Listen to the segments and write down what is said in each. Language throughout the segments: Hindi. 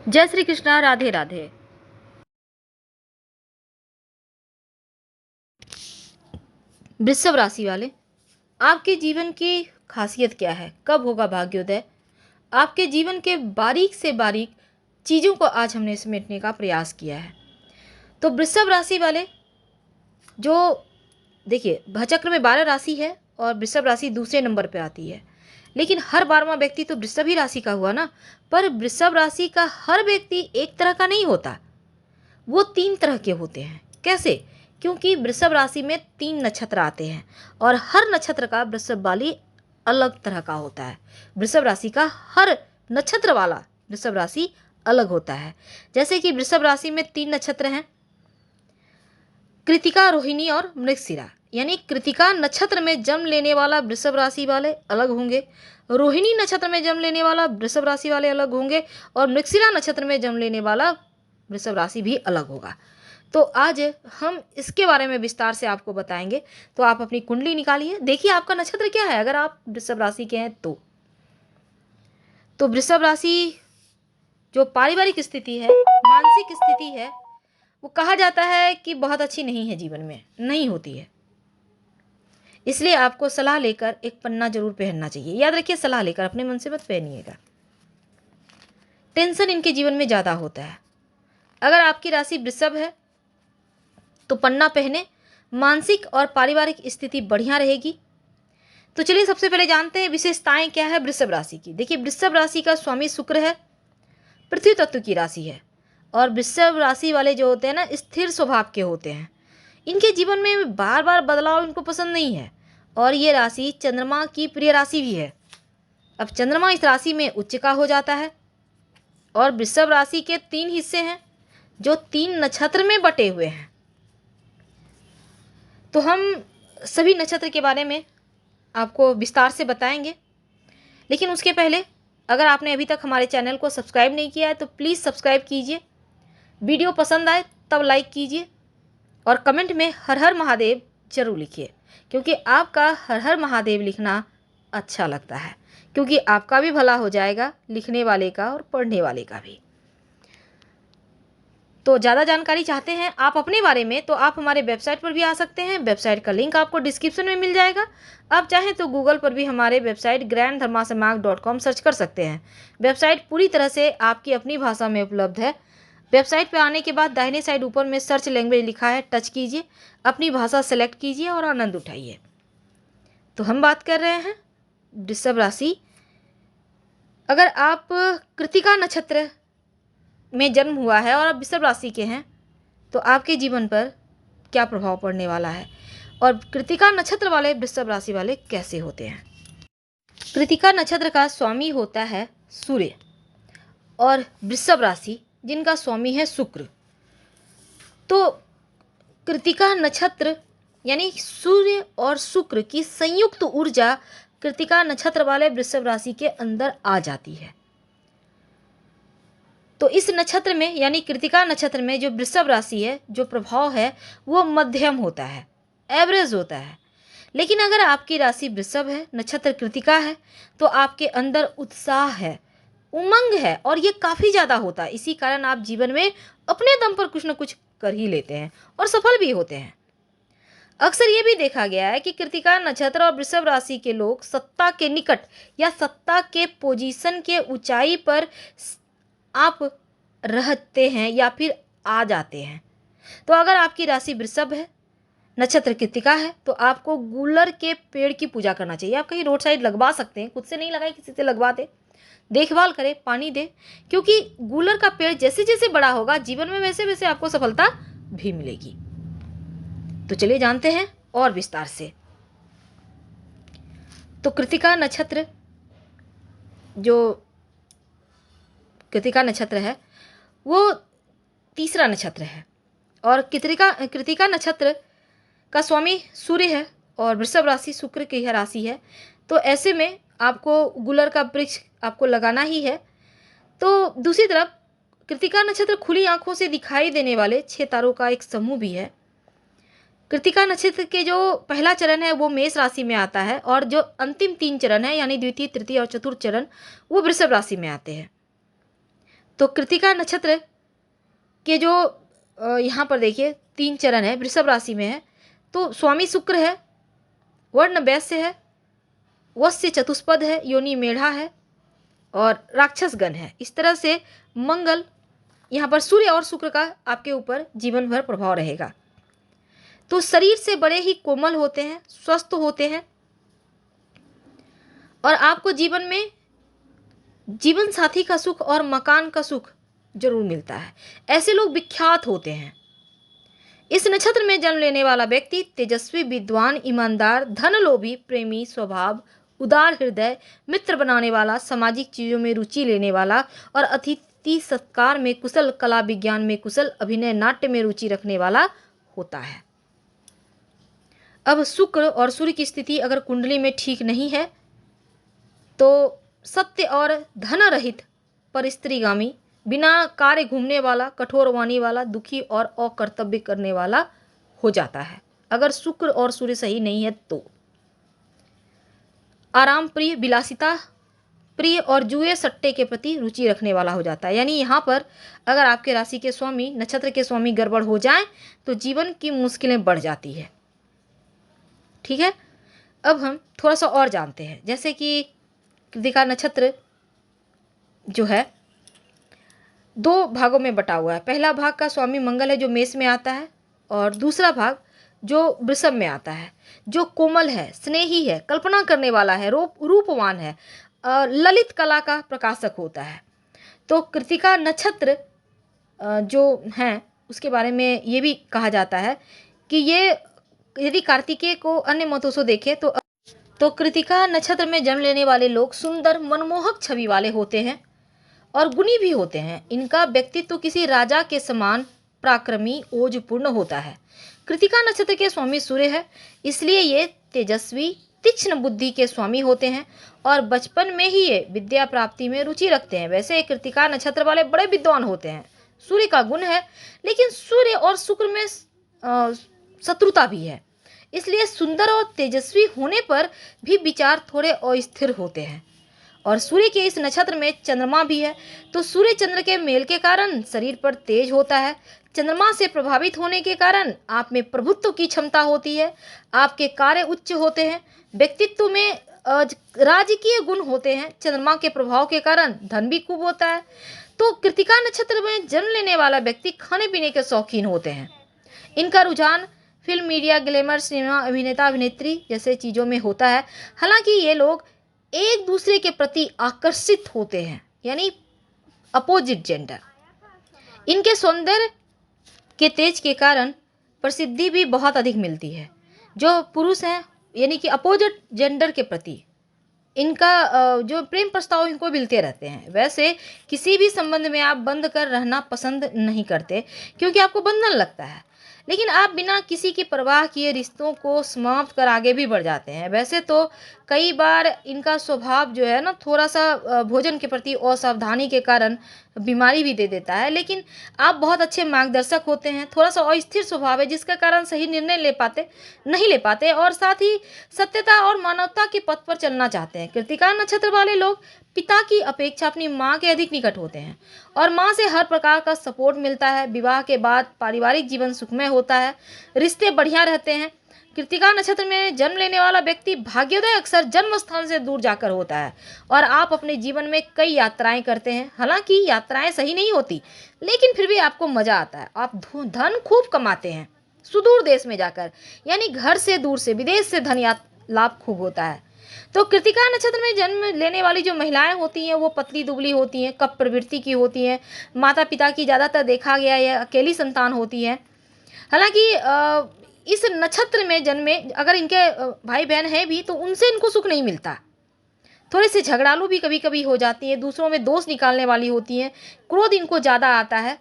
जय श्री कृष्णा। राधे राधे। वृषभ राशि वाले, आपके जीवन की खासियत क्या है, कब होगा भाग्योदय, आपके जीवन के बारीक से बारीक चीज़ों को आज हमने समेटने का प्रयास किया है। तो वृषभ राशि वाले, जो देखिए भचक्र में 12 राशि है और वृषभ राशि दूसरे नंबर पे आती है, लेकिन हर 12वां व्यक्ति तो वृषभ ही राशि का हुआ ना। पर वृषभ राशि का हर व्यक्ति एक तरह का नहीं होता, वो 3 तरह के होते हैं। कैसे? क्योंकि वृषभ राशि में 3 नक्षत्र आते हैं और हर नक्षत्र का वृषभ वाली अलग तरह का होता है। वृषभ राशि का हर नक्षत्र वाला वृषभ राशि अलग होता है। जैसे कि वृषभ राशि में 3 नक्षत्र हैं, कृतिका, रोहिणी और मृगशिरा। यानी कृतिका नक्षत्र में जन्म लेने वाला वृषभ राशि वाले अलग होंगे, रोहिणी नक्षत्र में जन्म लेने वाला वृषभ राशि वाले अलग होंगे और मृगशिरा नक्षत्र में जन्म लेने वाला वृषभ राशि भी अलग होगा। तो आज हम इसके बारे में विस्तार से आपको बताएंगे। तो आप अपनी कुंडली निकालिए, देखिए आपका नक्षत्र क्या है अगर आप वृषभ राशि के हैं तो वृषभ राशि जो पारिवारिक स्थिति है, मानसिक स्थिति है, वो कहा जाता है कि बहुत अच्छी नहीं है, जीवन में नहीं होती है। इसलिए आपको सलाह लेकर एक पन्ना जरूर पहनना चाहिए। याद रखिए, सलाह लेकर, अपने मन से मत पहनिएगा। टेंशन इनके जीवन में ज़्यादा होता है। अगर आपकी राशि वृषभ है तो पन्ना पहने, मानसिक और पारिवारिक स्थिति बढ़िया रहेगी। तो चलिए सबसे पहले जानते हैं विशेषताएं क्या है वृषभ राशि की। देखिए, वृषभ राशि का स्वामी शुक्र है, पृथ्वी तत्व की राशि है और वृषभ राशि वाले जो होते हैं ना, स्थिर स्वभाव के होते हैं। इनके जीवन में बार बार बदलाव इनको पसंद नहीं है और ये राशि चंद्रमा की प्रिय राशि भी है। अब चंद्रमा इस राशि में उच्च का हो जाता है और वृषभ राशि के 3 हिस्से हैं जो 3 नक्षत्र में बटे हुए हैं। तो हम सभी नक्षत्र के बारे में आपको विस्तार से बताएंगे, लेकिन उसके पहले अगर आपने अभी तक हमारे चैनल को सब्सक्राइब नहीं किया है तो प्लीज़ सब्सक्राइब कीजिए। वीडियो पसंद आए तब लाइक कीजिए और कमेंट में हर हर महादेव जरूर लिखिए, क्योंकि आपका हर हर महादेव लिखना अच्छा लगता है, क्योंकि आपका भी भला हो जाएगा, लिखने वाले का और पढ़ने वाले का भी। तो ज़्यादा जानकारी चाहते हैं आप अपने बारे में तो आप हमारे वेबसाइट पर भी आ सकते हैं। वेबसाइट का लिंक आपको डिस्क्रिप्शन में मिल जाएगा। आप चाहें तो गूगल पर भी हमारे वेबसाइट grandharmasamag.com सर्च कर सकते हैं। वेबसाइट पूरी तरह से आपकी अपनी भाषा में उपलब्ध है। वेबसाइट पर आने के बाद दाहिने साइड ऊपर में सर्च लैंग्वेज लिखा है, टच कीजिए, अपनी भाषा सेलेक्ट कीजिए और आनंद उठाइए। तो हम बात कर रहे हैं वृषभ राशि। अगर आप कृतिका नक्षत्र में जन्म हुआ है और आप वृषभ राशि के हैं तो आपके जीवन पर क्या प्रभाव पड़ने वाला है और कृतिका नक्षत्र वाले वृषभ राशि वाले कैसे होते हैं। कृतिका नक्षत्र का स्वामी होता है सूर्य और वृषभ राशि जिनका स्वामी है शुक्र। तो कृतिका नक्षत्र यानी सूर्य और शुक्र की संयुक्त ऊर्जा कृतिका नक्षत्र वाले वृषभ राशि के अंदर आ जाती है। तो इस नक्षत्र में यानी कृतिका नक्षत्र में जो वृषभ राशि है, जो प्रभाव है वो मध्यम होता है, एवरेज होता है। लेकिन अगर आपकी राशि वृषभ है, नक्षत्र कृतिका है, तो आपके अंदर उत्साह है, उमंग है और ये काफ़ी ज़्यादा होता है। इसी कारण आप जीवन में अपने दम पर कुछ न कुछ कर ही लेते हैं और सफल भी होते हैं। अक्सर ये भी देखा गया है कि कृतिका नक्षत्र और वृषभ राशि के लोग सत्ता के निकट या सत्ता के पोजीशन के ऊंचाई पर आप रहते हैं या फिर आ जाते हैं। तो अगर आपकी राशि वृषभ है, नक्षत्र कृतिका है, तो आपको गूलर के पेड़ की पूजा करना चाहिए। आप कहीं रोड साइड लगवा सकते हैं, खुद से नहीं लगाए, किसी से लगवा दे, देखभाल करें, पानी दे, क्योंकि गूलर का पेड़ जैसे जैसे बड़ा होगा जीवन में वैसे वैसे आपको सफलता भी मिलेगी। तो चलिए जानते हैं और विस्तार से। तो कृतिका नक्षत्र, जो कृतिका नक्षत्र है वो तीसरा नक्षत्र है और कृतिका नक्षत्र का स्वामी सूर्य है और वृषभ राशि शुक्र की यह राशि है। तो ऐसे में आपको गुलर का वृक्ष आपको लगाना ही है। तो दूसरी तरफ कृतिका नक्षत्र खुली आंखों से दिखाई देने वाले 6 तारों का एक समूह भी है। कृतिका नक्षत्र के जो पहला चरण है वो मेष राशि में आता है और जो अंतिम 3 चरण है यानी द्वितीय, तृतीय और चतुर्थ चरण वो वृषभ राशि में आते हैं। तो कृतिका नक्षत्र के जो यहाँ पर देखिए 3 चरण है, वृषभ राशि में है। तो स्वामी शुक्र है, वर्ण वैश्य है, वत्स्य चतुष्पद है, योनि मेढ़ा है और राक्षस गण है। इस तरह से मंगल यहाँ पर सूर्य और शुक्र का आपके ऊपर जीवन भर प्रभाव रहेगा। तो शरीर से बड़े ही कोमल होते हैं, स्वस्थ होते हैं और आपको जीवन में जीवन साथी का सुख और मकान का सुख जरूर मिलता है। ऐसे लोग विख्यात होते हैं। इस नक्षत्र में जन्म लेने वाला व्यक्ति तेजस्वी, विद्वान, ईमानदार, धनलोभी, प्रेमी स्वभाव, उदार हृदय, मित्र बनाने वाला, सामाजिक चीजों में रुचि लेने वाला और अतिथि सत्कार में कुशल, कला विज्ञान में कुशल, अभिनय नाट्य में रुचि रखने वाला होता है। अब शुक्र और सूर्य की स्थिति अगर कुंडली में ठीक नहीं है तो सत्य और धन रहित, परिस्त्रीगामी, बिना कार्य घूमने वाला, कठोर वाणी वाला, दुखी और अकर्तव्य करने वाला हो जाता है अगर शुक्र और सूर्य सही नहीं है तो। आराम प्रिय, विलासिता प्रिय और जुए सट्टे के प्रति रुचि रखने वाला हो जाता है। यानी यहाँ पर अगर आपके राशि के स्वामी, नक्षत्र के स्वामी गड़बड़ हो जाएं तो जीवन की मुश्किलें बढ़ जाती है। ठीक है, अब हम थोड़ा सा और जानते हैं। जैसे कि कृतिका नक्षत्र जो है 2 भागों में बटा हुआ है। पहला भाग का स्वामी मंगल है जो मेष में आता है और दूसरा भाग जो वृषभ में आता है, जो कोमल है, स्नेही है, कल्पना करने वाला है, रूपवान है, ललित कला का प्रकाशक होता है। तो कृतिका नक्षत्र जो है उसके बारे में ये भी कहा जाता है कि ये यदि कार्तिकेय को अन्य मतों से देखें तो कृतिका नक्षत्र में जन्म लेने वाले लोग सुंदर, मनमोहक छवि वाले होते हैं और गुणी भी होते हैं। इनका व्यक्तित्व किसी राजा के समान पराक्रमी, ओजपूर्ण होता है। कृतिका नक्षत्र के स्वामी सूर्य है, इसलिए ये तेजस्वी, तीक्ष्ण बुद्धि के स्वामी होते हैं और बचपन में ही ये विद्या प्राप्ति में रुचि रखते हैं। वैसे कृतिका नक्षत्र वाले बड़े विद्वान होते हैं, सूर्य का गुण है, लेकिन सूर्य और शुक्र में शत्रुता भी है, इसलिए सुंदर और तेजस्वी होने पर भी विचार थोड़े अस्थिर होते हैं। और सूर्य के इस नक्षत्र में चंद्रमा भी है, तो सूर्य चंद्र के मेल के कारण शरीर पर तेज होता है। चंद्रमा से प्रभावित होने के कारण आप में प्रभुत्व की क्षमता होती है, आपके कार्य उच्च होते हैं, व्यक्तित्व में राजकीय गुण होते हैं। चंद्रमा के प्रभाव के कारण धन भी खूब होता है। तो कृतिका नक्षत्र में जन्म लेने वाला व्यक्ति खाने पीने के शौकीन होते हैं। इनका रुझान फिल्म, मीडिया, ग्लैमर, सिनेमा, अभिनेता, अभिनेत्री जैसे चीज़ों में होता है। हालांकि ये लोग एक दूसरे के प्रति आकर्षित होते हैं, यानी अपोजिट जेंडर। इनके सौंदर्य के तेज के कारण प्रसिद्धि भी बहुत अधिक मिलती है। जो पुरुष हैं यानी कि अपोजिट जेंडर के प्रति इनका जो प्रेम प्रस्ताव इनको मिलते रहते हैं। वैसे किसी भी संबंध में आप बंद कर रहना पसंद नहीं करते क्योंकि आपको बंधन लगता है, लेकिन आप बिना किसी की परवाह किए रिश्तों को समाप्त कर आगे भी बढ़ जाते हैं। वैसे तो कई बार इनका स्वभाव जो है ना थोड़ा सा भोजन के प्रति असावधानी के कारण बीमारी भी दे देता है, लेकिन आप बहुत अच्छे मार्गदर्शक होते हैं। थोड़ा सा अस्थिर स्वभाव है जिसके कारण सही निर्णय नहीं ले पाते और साथ ही सत्यता और मानवता के पथ पर चलना चाहते हैं। कृतिका नक्षत्र वाले लोग पिता की अपेक्षा अपनी माँ के अधिक निकट होते हैं और माँ से हर प्रकार का सपोर्ट मिलता है। विवाह के बाद पारिवारिक जीवन सुखमय होता है, रिश्ते बढ़िया रहते हैं। कृतिका नक्षत्र में जन्म लेने वाला व्यक्ति भाग्योदय अक्सर जन्म स्थान से दूर जाकर होता है और आप अपने जीवन में कई यात्राएं करते हैं। हालांकि यात्राएं सही नहीं होती, लेकिन फिर भी आपको मजा आता है। आप धन खूब कमाते हैं सुदूर देश में जाकर, यानी घर से दूर से विदेश से धन लाभ खूब होता है। तो कृतिका नक्षत्र में जन्म लेने वाली जो महिलाएं होती हैं वो पतली दुबली होती हैं, कप प्रवृत्ति की होती हैं, माता पिता की ज़्यादातर देखा गया है अकेली संतान होती है। हालांकि इस नक्षत्र में जन्मे अगर इनके भाई बहन हैं भी तो उनसे इनको सुख नहीं मिलता। थोड़े से झगड़ालू भी कभी कभी हो जाती हैं, दूसरों में दोष निकालने वाली होती हैं, क्रोध इनको ज़्यादा आता है।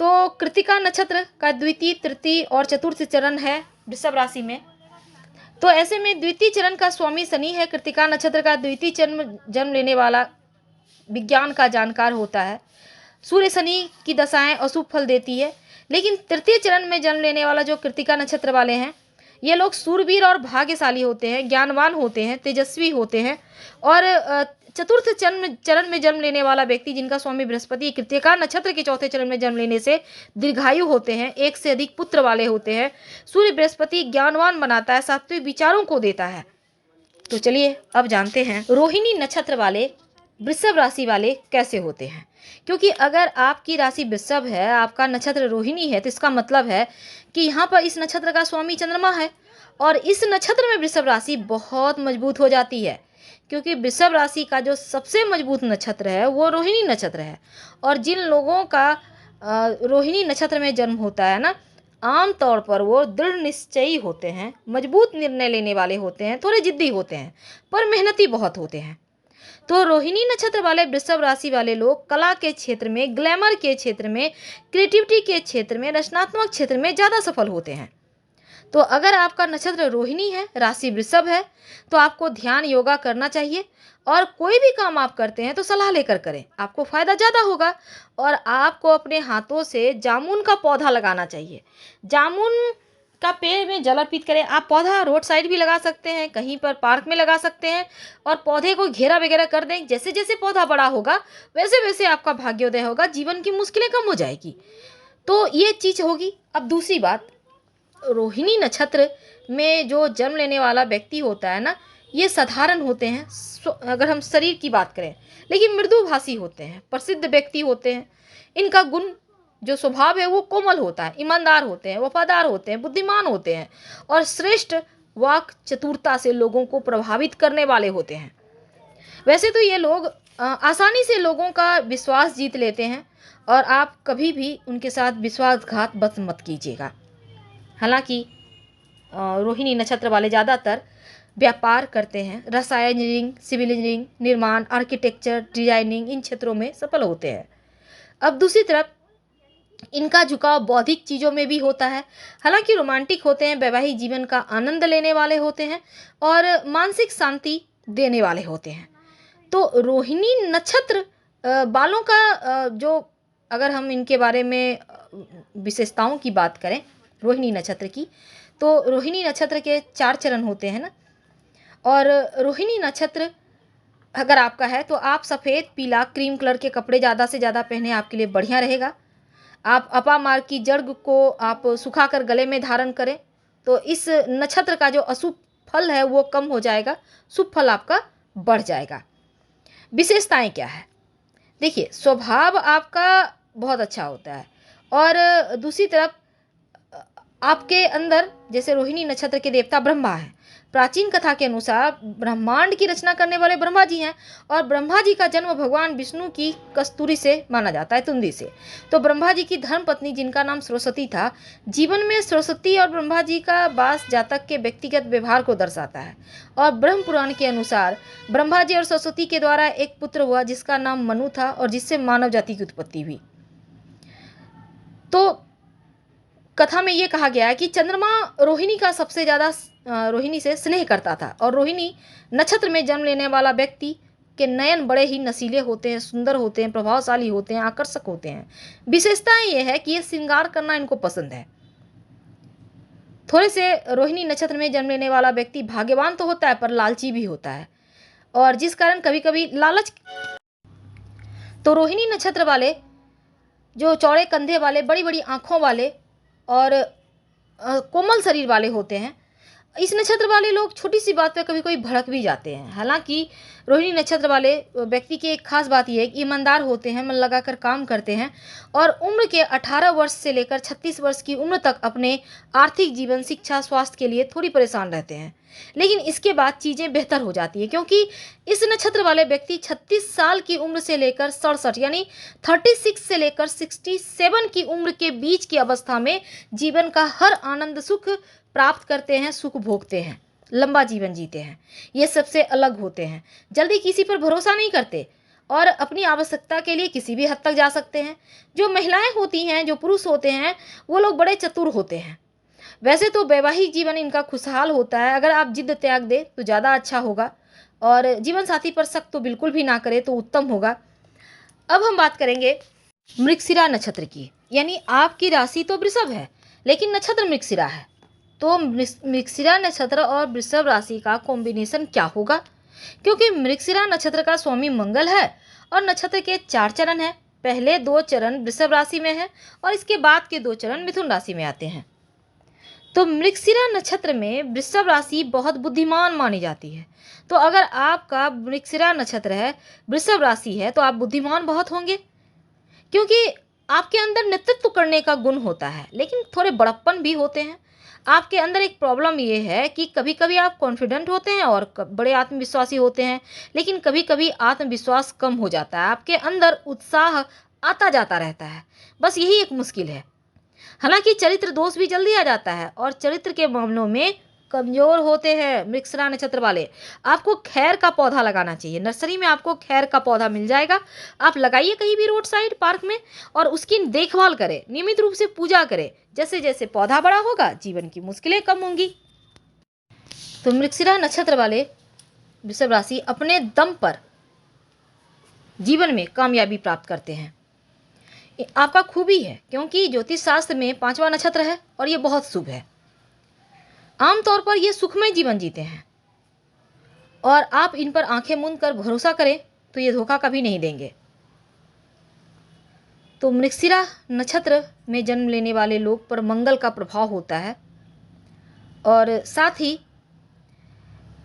तो कृतिका नक्षत्र का द्वितीय, तृतीय और चतुर्थ चरण है वृषभ राशि में। तो ऐसे में द्वितीय चरण का स्वामी शनि है। कृतिका नक्षत्र का द्वितीय जन्म लेने वाला विज्ञान का जानकार होता है। सूर्य शनि की दशाएं अशुभ फल देती है, लेकिन तृतीय चरण में जन्म लेने वाला जो कृतिका नक्षत्र वाले हैं ये लोग सूरवीर और भाग्यशाली होते हैं, ज्ञानवान होते हैं, तेजस्वी होते हैं और चतुर्थ चरण में जन्म लेने वाला व्यक्ति जिनका स्वामी बृहस्पति कृत्तिका नक्षत्र के चौथे चरण में जन्म लेने से दीर्घायु होते हैं, एक से अधिक पुत्र वाले होते हैं। सूर्य बृहस्पति ज्ञानवान बनाता है, सात्विक विचारों को देता है। तो चलिए अब जानते हैं रोहिणी नक्षत्र वाले वृषभ राशि वाले कैसे होते हैं। क्योंकि अगर आपकी राशि वृषभ है, आपका नक्षत्र रोहिणी है, तो इसका मतलब है कि यहाँ पर इस नक्षत्र का स्वामी चंद्रमा है और इस नक्षत्र में वृषभ राशि बहुत मजबूत हो जाती है। क्योंकि वृषभ राशि का जो सबसे मजबूत नक्षत्र है वो रोहिणी नक्षत्र है। और जिन लोगों का रोहिणी नक्षत्र में जन्म होता है ना, आम तौर पर वो दृढ़ निश्चयी होते हैं, मजबूत निर्णय लेने वाले होते हैं, थोड़े जिद्दी होते हैं, पर मेहनती बहुत होते हैं। तो रोहिणी नक्षत्र वाले वृषभ राशि वाले लोग कला के क्षेत्र में, ग्लैमर के क्षेत्र में, क्रिएटिविटी के क्षेत्र में, रचनात्मक क्षेत्र में ज़्यादा सफल होते हैं। तो अगर आपका नक्षत्र रोहिणी है, राशि वृषभ है, तो आपको ध्यान योगा करना चाहिए और कोई भी काम आप करते हैं तो सलाह लेकर करें, आपको फ़ायदा ज़्यादा होगा। और आपको अपने हाथों से जामुन का पौधा लगाना चाहिए। जामुन का पेड़ में जल अर्पित करें। आप पौधा रोड साइड भी लगा सकते हैं, कहीं पर पार्क में लगा सकते हैं और पौधे को घेरा वगैरह कर दें। जैसे जैसे पौधा बड़ा होगा वैसे वैसे आपका भाग्योदय होगा, जीवन की मुश्किलें कम हो जाएगी। तो ये चीज़ होगी। अब दूसरी बात, रोहिणी नक्षत्र में जो जन्म लेने वाला व्यक्ति होता है ना, ये साधारण होते हैं अगर हम शरीर की बात करें, लेकिन मृदुभाषी होते हैं, प्रसिद्ध व्यक्ति होते हैं। इनका गुण जो स्वभाव है वो कोमल होता है, ईमानदार होते हैं, वफादार होते हैं, बुद्धिमान होते हैं और श्रेष्ठ वाक चतुरता से लोगों को प्रभावित करने वाले होते हैं। वैसे तो ये लोग आसानी से लोगों का विश्वास जीत लेते हैं और आप कभी भी उनके साथ विश्वासघात बस मत कीजिएगा। हालांकि रोहिणी नक्षत्र वाले ज़्यादातर व्यापार करते हैं, रसायन इंजीनियरिंग, सिविल इंजीनियरिंग, निर्माण, आर्किटेक्चर, डिजाइनिंग, इन क्षेत्रों में सफल होते हैं। अब दूसरी तरफ इनका झुकाव बौद्धिक चीज़ों में भी होता है। हालांकि रोमांटिक होते हैं, वैवाहिक जीवन का आनंद लेने वाले होते हैं और मानसिक शांति देने वाले होते हैं। तो रोहिणी नक्षत्र वालों का जो, अगर हम इनके बारे में विशेषताओं की बात करें रोहिणी नक्षत्र की, तो रोहिणी नक्षत्र के 4 चरण होते हैं ना। और रोहिणी नक्षत्र अगर आपका है तो आप सफ़ेद, पीला, क्रीम कलर के कपड़े ज़्यादा से ज़्यादा पहने, आपके लिए बढ़िया रहेगा। आप अपामार की जड़ को आप सुखाकर गले में धारण करें तो इस नक्षत्र का जो अशुभ फल है वो कम हो जाएगा, शुभ फल आपका बढ़ जाएगा। विशेषताएं क्या है? देखिए, स्वभाव आपका बहुत अच्छा होता है और दूसरी तरफ आपके अंदर, जैसे रोहिणी नक्षत्र के देवता ब्रह्मा है, प्राचीन कथा के अनुसार ब्रह्मांड की रचना करने वाले ब्रह्मा जी हैं और ब्रह्मा जी का जन्म भगवान विष्णु की कस्तूरी से माना जाता है, तुंदी से। तो ब्रह्मा जी की धर्म पत्नी जिनका नाम सरस्वती था, जीवन में सरस्वती और ब्रह्मा जी का वास जातक के व्यक्तिगत व्यवहार को दर्शाता है। और ब्रह्म पुराण के अनुसार ब्रह्मा जी और सरस्वती के द्वारा एक पुत्र हुआ जिसका नाम मनु था और जिससे मानव जाति की उत्पत्ति हुई। तो कथा में ये कहा गया है कि चंद्रमा रोहिणी का सबसे ज़्यादा रोहिणी से स्नेह करता था और रोहिणी नक्षत्र में जन्म लेने वाला व्यक्ति के नयन बड़े ही नशीले होते हैं, सुंदर होते हैं, प्रभावशाली होते हैं, आकर्षक होते हैं। विशेषताएं ये है कि ये श्रृंगार करना इनको पसंद है। थोड़े से रोहिणी नक्षत्र में जन्म लेने वाला व्यक्ति भाग्यवान तो होता है पर लालची भी होता है और जिस कारण कभी कभी लालच। तो रोहिणी नक्षत्र वाले जो चौड़े कंधे वाले, बड़ी बड़ी आँखों वाले और कोमल शरीर वाले होते हैं, इस नक्षत्र वाले लोग छोटी सी बात पे कभी कोई भड़क भी जाते हैं। हालांकि रोहिणी नक्षत्र वाले व्यक्ति की एक खास बात यह है कि ईमानदार होते हैं, मन लगाकर काम करते हैं और उम्र के 18 वर्ष से लेकर 36 वर्ष की उम्र तक अपने आर्थिक जीवन, शिक्षा, स्वास्थ्य के लिए थोड़ी परेशान रहते हैं। लेकिन इसके बाद चीज़ें बेहतर हो जाती है क्योंकि इस नक्षत्र वाले व्यक्ति 36 साल की उम्र से लेकर 67 यानी 36 से लेकर 67 की उम्र के बीच की अवस्था में जीवन का हर आनंद सुख प्राप्त करते हैं, सुख भोगते हैं, लंबा जीवन जीते हैं। ये सबसे अलग होते हैं, जल्दी किसी पर भरोसा नहीं करते और अपनी आवश्यकता के लिए किसी भी हद तक जा सकते हैं। जो महिलाएं होती हैं, जो पुरुष होते हैं, वो लोग बड़े चतुर होते हैं। वैसे तो वैवाहिक जीवन इनका खुशहाल होता है, अगर आप जिद त्याग दें तो ज़्यादा अच्छा होगा और जीवन साथी पर शक तो बिल्कुल भी ना करें तो उत्तम होगा। अब हम बात करेंगे मृगशिरा नक्षत्र की, यानी आपकी राशि तो वृषभ है लेकिन नक्षत्र मृगशिरा है। तो मृगशिरा नक्षत्र और वृषभ राशि का कॉम्बिनेशन क्या होगा क्योंकि मृगशिरा नक्षत्र का स्वामी मंगल है और नक्षत्र के 4 चरण हैं। पहले 2 चरण वृषभ राशि में है और इसके बाद के 2 चरण मिथुन राशि में आते हैं। तो मृगशिरा नक्षत्र में वृषभ राशि बहुत बुद्धिमान मानी जाती है। तो अगर आपका मृगशिरा नक्षत्र है, वृषभ राशि है, तो आप बुद्धिमान बहुत होंगे, क्योंकि आपके अंदर नेतृत्व करने का गुण होता है, लेकिन थोड़े बड़प्पन भी होते हैं। आपके अंदर एक प्रॉब्लम ये है कि कभी कभी आप कॉन्फिडेंट होते हैं और बड़े आत्मविश्वासी होते हैं, लेकिन कभी कभी आत्मविश्वास कम हो जाता है, आपके अंदर उत्साह आता जाता रहता है। बस यही एक मुश्किल है। हालांकि चरित्र दोष भी जल्दी आ जाता है और चरित्र के मामलों में कमजोर होते हैं मृगशिरा नक्षत्र वाले। आपको खैर का पौधा लगाना चाहिए। नर्सरी में आपको खैर का पौधा मिल जाएगा, आप लगाइए कहीं भी रोड साइड पार्क में और उसकी देखभाल करें, नियमित रूप से पूजा करें। जैसे जैसे पौधा बड़ा होगा जीवन की मुश्किलें कम होंगी। तो मृगशिरा नक्षत्र वाले वृषभ राशि अपने दम पर जीवन में कामयाबी प्राप्त करते हैं। आपका खूबी है, क्योंकि ज्योतिष शास्त्र में 5वां नक्षत्र है और ये बहुत शुभ है। आमतौर पर ये सुखमय जीवन जीते हैं और आप इन पर आंखें मूंद कर भरोसा करें तो ये धोखा कभी नहीं देंगे। तो मृगशिरा नक्षत्र में जन्म लेने वाले लोग पर मंगल का प्रभाव होता है और साथ ही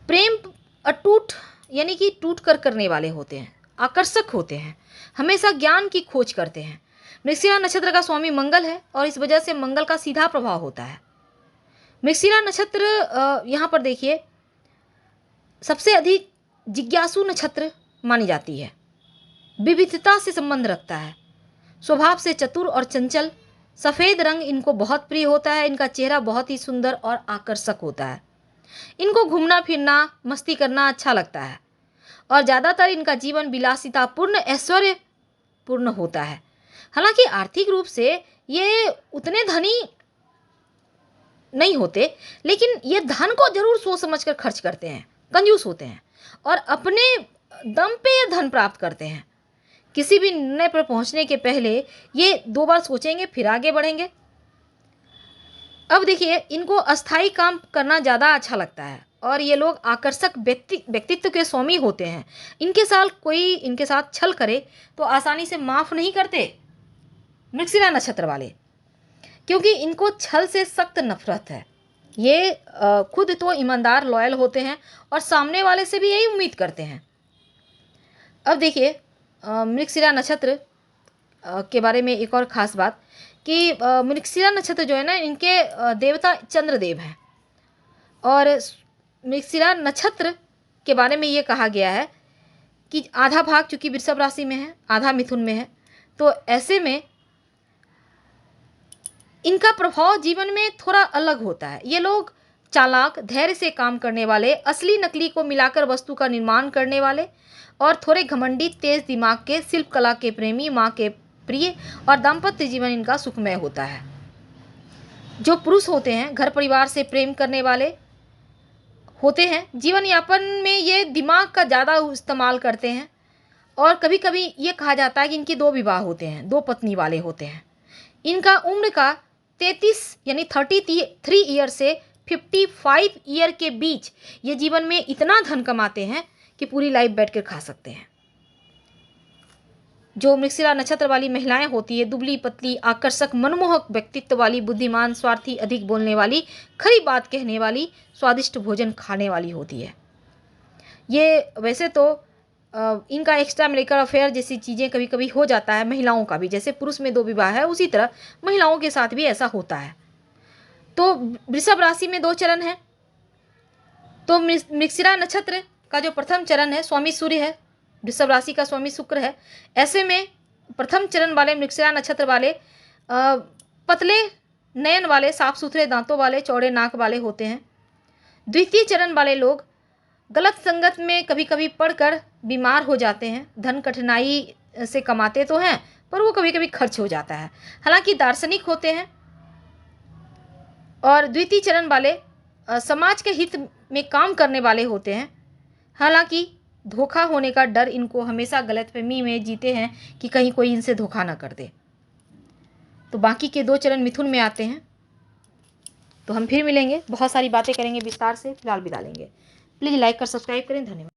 प्रेम अटूट यानी कि टूट कर करने वाले होते हैं, आकर्षक होते हैं, हमेशा ज्ञान की खोज करते हैं। मृगशिरा नक्षत्र का स्वामी मंगल है और इस वजह से मंगल का सीधा प्रभाव होता है। मृगशिरा नक्षत्र यहाँ पर देखिए सबसे अधिक जिज्ञासु नक्षत्र मानी जाती है, विविधता से संबंध रखता है, स्वभाव से चतुर और चंचल, सफ़ेद रंग इनको बहुत प्रिय होता है, इनका चेहरा बहुत ही सुंदर और आकर्षक होता है, इनको घूमना फिरना मस्ती करना अच्छा लगता है और ज़्यादातर इनका जीवन विलासितापूर्ण ऐश्वर्यपूर्ण होता है। हालांकि आर्थिक रूप से ये उतने धनी नहीं होते, लेकिन ये धन को जरूर सोच समझ कर खर्च करते हैं, कंजूस होते हैं और अपने दम पे ये धन प्राप्त करते हैं। किसी भी निर्णय पर पहुंचने के पहले ये 2 बार सोचेंगे फिर आगे बढ़ेंगे। अब देखिए इनको अस्थायी काम करना ज़्यादा अच्छा लगता है और ये लोग आकर्षक व्यक्तित्व के स्वामी होते हैं। इनके साथ छल करे तो आसानी से माफ़ नहीं करते मृगशिरा नक्षत्र वाले, क्योंकि इनको छल से सख्त नफरत है। ये खुद तो ईमानदार लॉयल होते हैं और सामने वाले से भी यही उम्मीद करते हैं। अब देखिए मृगशिरा नक्षत्र के बारे में एक और ख़ास बात कि मृगशिरा नक्षत्र जो है ना, इनके देवता चंद्रदेव हैं और मृगशिरा नक्षत्र के बारे में ये कहा गया है कि आधा भाग चूँकि वृषभ राशि में है, आधा मिथुन में है, तो ऐसे में इनका प्रभाव जीवन में थोड़ा अलग होता है। ये लोग चालाक, धैर्य से काम करने वाले, असली नकली को मिलाकर वस्तु का निर्माण करने वाले और थोड़े घमंडी, तेज दिमाग के, शिल्प कला के प्रेमी, माँ के प्रिय और दाम्पत्य जीवन इनका सुखमय होता है। जो पुरुष होते हैं घर परिवार से प्रेम करने वाले होते हैं। जीवन यापन में ये दिमाग का ज़्यादा इस्तेमाल करते हैं और कभी कभी ये कहा जाता है कि इनके 2 विवाह होते हैं, 2 पत्नी वाले होते हैं। इनका उम्र का 33 यानी 33 ईयर से 55 ईयर के बीच ये जीवन में इतना धन कमाते हैं कि पूरी लाइफ बैठ कर खा सकते हैं। जो मृगशिरा नक्षत्र वाली महिलाएं होती है, दुबली पतली, आकर्षक, मनमोहक व्यक्तित्व वाली, बुद्धिमान, स्वार्थी, अधिक बोलने वाली, खरी बात कहने वाली, स्वादिष्ट भोजन खाने वाली होती है। ये वैसे तो इनका एक्स्ट्रा मैरिटल अफेयर जैसी चीज़ें कभी कभी हो जाता है महिलाओं का भी, जैसे पुरुष में 2 विवाह है उसी तरह महिलाओं के साथ भी ऐसा होता है। तो वृषभ राशि में 2 चरण हैं। तो मृगशिरा नक्षत्र का जो प्रथम चरण है स्वामी सूर्य है, वृषभ राशि का स्वामी शुक्र है। ऐसे में प्रथम चरण वाले मृगशिरा नक्षत्र वाले पतले नयन वाले, साफ सुथरे दांतों वाले, चौड़े नाक वाले होते हैं। द्वितीय चरण वाले लोग गलत संगत में कभी कभी पड़कर बीमार हो जाते हैं। धन कठिनाई से कमाते तो हैं पर वो कभी कभी खर्च हो जाता है। हालांकि दार्शनिक होते हैं। और द्वितीय चरण वाले समाज के हित में काम करने वाले होते हैं। हालांकि धोखा होने का डर इनको हमेशा गलतफहमी में जीते हैं कि कहीं कोई इनसे धोखा ना कर दे। तो बाकी के 2 चरण मिथुन में आते हैं। तो हम फिर मिलेंगे, बहुत सारी बातें करेंगे विस्तार से। फिलहाल विदा लेंगे। प्लीज़ लाइक कर सब्सक्राइब करें। धन्यवाद।